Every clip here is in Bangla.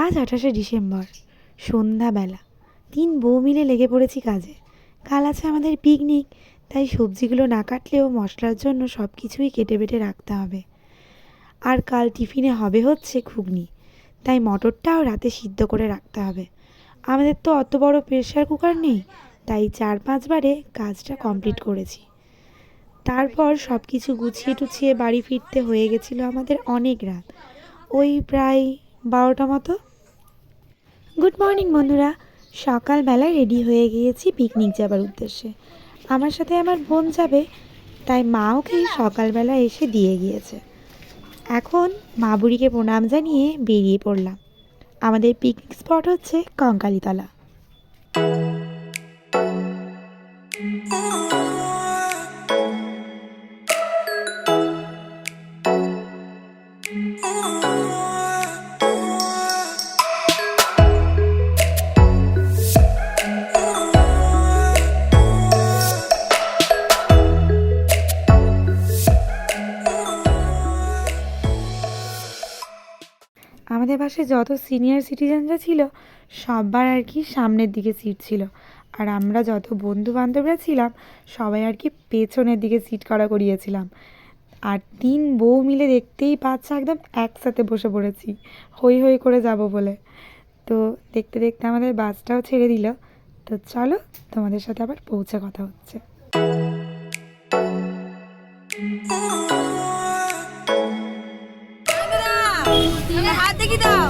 আজ ২৮শে ডিসেম্বর, সন্ধ্যাবেলা। ৩ বউ মিলে লেগে পড়েছি কাজে। কাল আছে আমাদের পিকনিক, তাই সবজিগুলো না কাটলেও মশলার জন্য সব কিছুই কেটে বেটে রাখতে হবে। আর কাল টিফিনে হবে হচ্ছে ঘুগনি, তাই মটরটাও রাতে সিদ্ধ করে রাখতে হবে। আমাদের তো অত বড় প্রেশার কুকার নেই, তাই ৪-৫ বারে কাজটা কমপ্লিট করেছি। তারপর সব কিছু গুছিয়ে টুছিয়ে বাড়ি ফিরতে হয়ে গেছিলো আমাদের অনেক রাত, ওই প্রায় ১২টা মতো। গুড মর্নিং বন্ধুরা। সকালবেলায় রেডি হয়ে গিয়েছি পিকনিক যাবার উদ্দেশ্যে। আমার সাথে আমার বোন যাবে, তাই মা ওকে সকালবেলা এসে দিয়ে গিয়েছে। এখন মা বুড়িকে প্রণাম জানিয়ে বেরিয়ে পড়লাম। আমাদের পিকনিক স্পট হচ্ছে কঙ্কালীতলা। আমাদের বাসে যত সিনিয়র সিটিজেনরা ছিল সবার আর কি সামনের দিকে সিট ছিল, আর আমরা যত বন্ধু বান্ধবরা ছিলাম সবাই আর কি পেছনের দিকে সিট করা করিয়েছিলাম। আর ৩ বউ মিলে দেখতেই পাচ্ছ একদম একসাথে বসে পড়েছি হই হই করে যাব বলে। তো দেখতে দেখতে আমাদের বাসটাও ছেড়ে দিল। তো চলো তোমাদের সাথে আবার পৌঁছে কথা হচ্ছে। হাত দেখি দাও।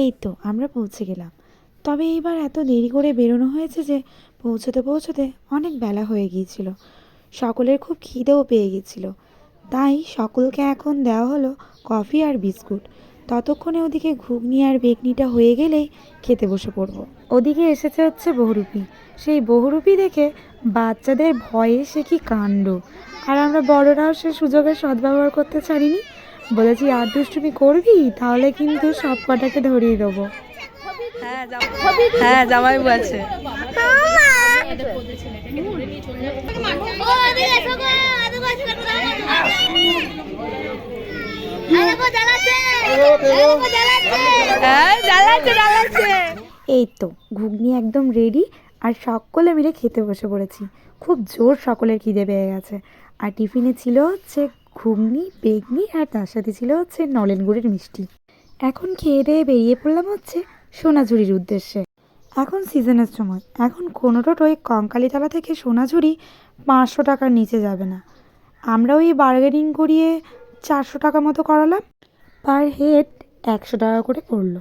এই তো আমরা পৌঁছে গেলাম। তবে এইবার এত দেরি করে বেরোনো হয়েছে যে পৌঁছতে পৌঁছতে অনেক বেলা হয়ে গিয়েছিল। সকলের খুব খিদেও পেয়ে গিয়েছিল, তাই সকলকে এখন দেওয়া হলো কফি আর বিস্কুট। ততক্ষণে ওদিকে ঘুগনি আর বেগনিটা হয়ে গেলেই খেতে বসে পড়বো। ওদিকে এসেছে হচ্ছে বহুরূপী। সেই বহুরূপী দেখে বাচ্চাদের ভয়ে সে কি কাণ্ড, আর আমরা বড়রাও সে সুযোগের সদ্ব্যবহার করতে ছাড়িনি। বলেছি আর দুষ্টুমি করবি তাহলে কিন্তু সব কটাকে ধরিয়ে দেবো। হ্যাঁ জামাইবু আছে। এই তো ঘুগনি একদম রেডি, আর সকলে মিলে খেতে বসে পড়েছি। খুব জোর সকলের খিদে পেয়ে গেছে। আর টিফিনে ছিল হচ্ছে ঘুগনি, বেগনি, আর তার সাথে ছিল হচ্ছে নলেন গুড়ের মিষ্টি। এখন খেয়ে দিয়ে বেরিয়ে পড়লাম হচ্ছে সোনাঝুরির উদ্দেশ্যে। এখন সিজনের সময়, এখন কোনো টোটোই কঙ্কালীতলা থেকে সোনাঝুরি ৫০০ টাকার নিচে যাবে না। আমরা ওই বার্গেনিং করিয়ে ৪০০ টাকা মতো করালাম। পার হেড ১০০ টাকা করে পড়লো।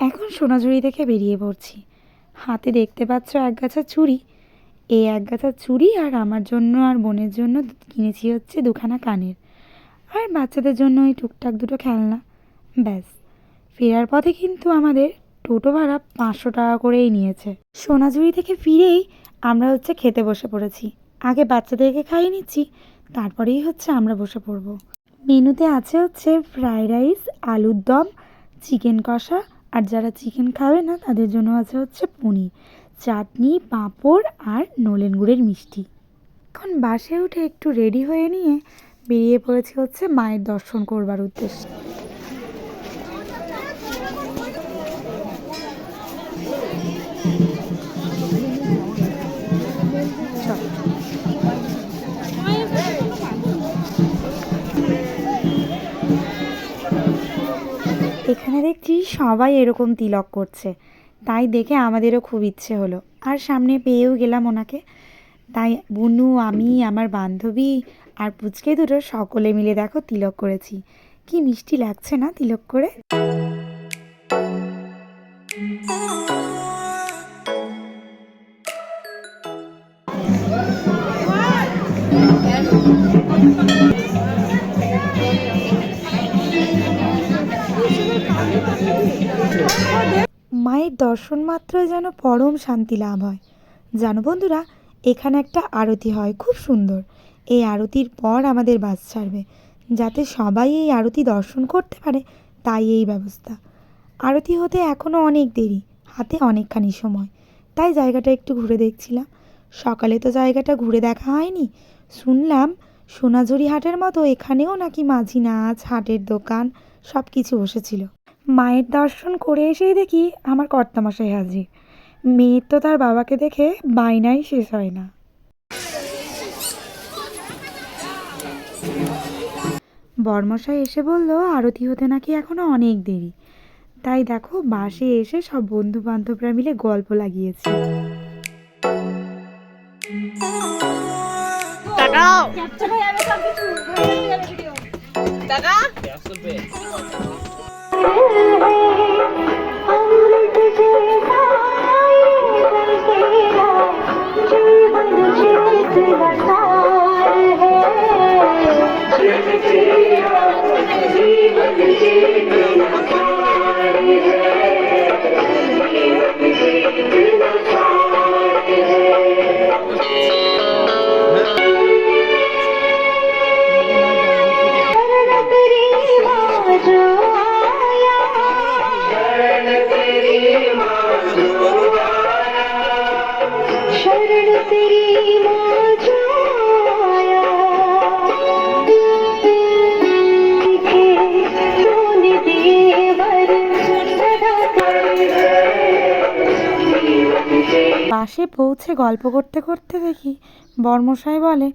এখন সোনাঝুরি থেকে বেরিয়ে পড়ছি। হাতে দেখতে পাচ্ছ একগাছা চুড়ি। এই একগাছা চুড়ি আর আমার জন্য আর বোনের জন্য কিনেছি হচ্ছে দুখানা কানের, আর বাচ্চাদের জন্য ওই টুকটাক দুটো খেলনা। ব্যাস, ফেরার পথে কিন্তু আমাদের টোটো ভাড়া 500 টাকা করেই নিয়েছে। সোনাঝুরি থেকে ফিরেই আমরা হচ্ছে খেতে বসে পড়েছি। আগে বাচ্চাদেরকে খাইয়ে নিচ্ছি, তারপরেই হচ্ছে আমরা বসে পড়ব। মেনুতে আছে হচ্ছে ফ্রাইড রাইস, আলুর দম, চিকেন কষা, আর যারা চিকেন খাবে না তাদের জন্য আছে হচ্ছে পনির, চাটনি, পাঁপড় আর নলেন গুড়ের মিষ্টি। এখন বাসে উঠে একটু রেডি হয়ে নিয়ে বেরিয়ে পড়েছি হচ্ছে মায়ের দর্শন করবার উদ্দেশ্যে। এখানে দেখছি সবাই এরকম তিলক করছে, তাই দেখে আমাদেরও খুব ইচ্ছে হলো, আর সামনে পেয়েও গেলাম ওনাকে। তাই বুনু, আমি, আমার বান্ধবী আর পুচকে দুটো সকলে মিলে দেখো তিলক করেছি। কি মিষ্টি লাগছে না তিলক করে। মায়ের দর্শন মাত্রই যেন পরম শান্তি লাভ হয়। জানো বন্ধুরা, এখানে একটা আরতি হয় খুব সুন্দর। এই আরতির পর আমাদের বাস ছাড়বে, যাতে সবাই এই আরতি দর্শন করতে পারে, তাই এই ব্যবস্থা। আরতি হতে এখনও অনেক দেরি, হাতে অনেকখানি সময়, তাই জায়গাটা একটু ঘুরে দেখছিলাম। সকালে তো জায়গাটা ঘুরে দেখা হয়নি। শুনলাম সোনাঝুরি হাটের মতো এখানেও নাকি মাঝি নাচ, হাটের দোকান সব কিছু বসেছিল। মায়ের দর্শন করে এসেই দেখি আমার কর্তামশাই হাজির। মেয়ের তো তার বাবাকে দেখে বায়নাই শেষ হয় না। বরমশাই এসে বলল আরতি হতে নাকি এখনো অনেক দেরি, তাই দেখো বাসে এসে সব বন্ধু বান্ধবরা মিলে গল্প লাগিয়েছি। বাসে পৌঁছে গল্প করতে করতে দেখি বরমশাই বলে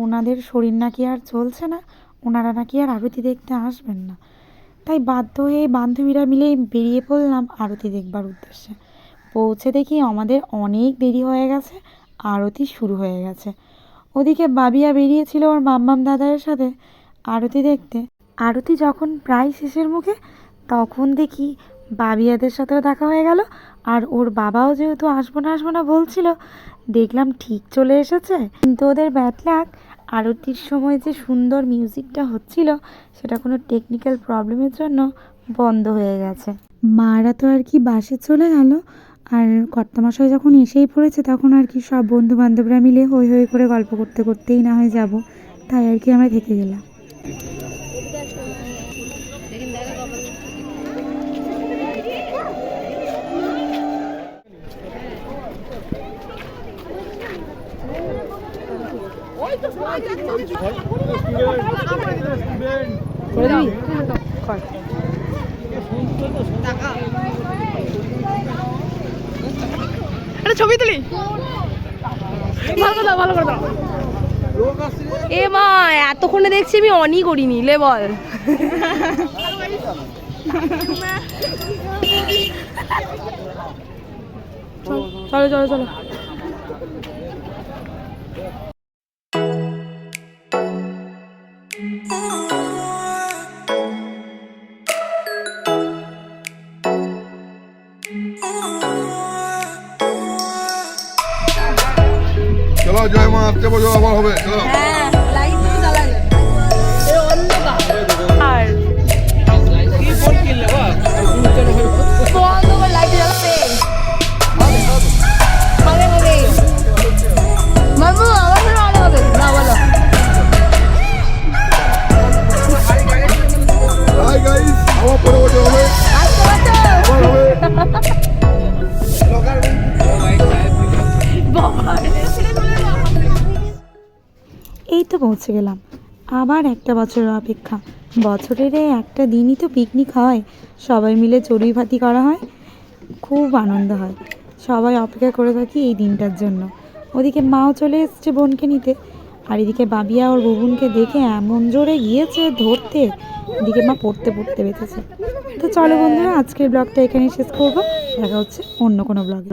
ওনাদের শরীর নাকি আর চলছে না, ওনারা নাকি আর আরতি দেখতে আসবেন না। তাই বাধ্য হয়ে বান্ধবীরা মিলে বেরিয়ে পড়লাম আরতি দেখবার উদ্দেশ্যে। পৌঁছে দেখি আমাদের অনেক দেরি হয়ে গেছে, আরতি শুরু হয়ে গেছে। ওদিকে বাবিয়া বেরিয়েছিল ওর মাম্মাম দাদার সাথে আরতি দেখতে। আরতি যখন প্রায় শেষের মুখে, তখন দেখি বাবিয়াদের সাথেও দেখা হয়ে গেল, আর ওর বাবাও যেহেতু আসবো না বলছিল, দেখলাম ঠিক চলে এসেছে। কিন্তু ওদের ব্যাড লাক, আরতির সময় যে সুন্দর মিউজিকটা হচ্ছিল সেটা কোনো টেকনিক্যাল প্রবলেমের জন্য বন্ধ হয়ে গেছে। মারা তো আর কি বাসে চলে গেল, আর কর্তামশাই যখন এসেই পড়েছে তখন আর কি সব বন্ধু বান্ধবরা মিলে হই হই করে গল্প করতে করতেই না হয় যাব, তাই আর কি আমরা থেকে গেলাম। ছবি তুলি ভালো কথা, ভালো কথা। এ মা, এতক্ষণে দেখছি আমি অনই করিনি, লে বল। চলো চলো চলো। আসছে বছর আবার হবে চলো। হ্যাঁ লাইট তো জ্বালা যায় এই অন্ধকার আর অন্ধকার লাইট জ্বালাতে হবে হবে মামু আমার সাথে ভালো হবে না বলো হাই গাইস আবার পরে বছর হবে আসতে পারছো আবার হবে। এই তো পৌঁছে গেলাম, আবার একটা বছরের অপেক্ষা। বছরের এই একটা দিনই তো পিকনিক হয়, সবাই মিলে চড়ুই ভাতি করা হয়, খুব আনন্দ হয়। সবাই অপেক্ষা করে থাকি এই দিনটার জন্য। ওদিকে মাও চলে এসছে বোনকে নিতে, আর এদিকে বাবিয়া ওর বুবুনকে দেখে এমন জোরে গিয়েছে ধরতে, এদিকে মা পড়তে পড়তে বেঁচেছে। তো চলো বন্ধুরা, আজকের ব্লগটা এখানেই শেষ করবো, দেখা হচ্ছে অন্য কোনো ব্লগে।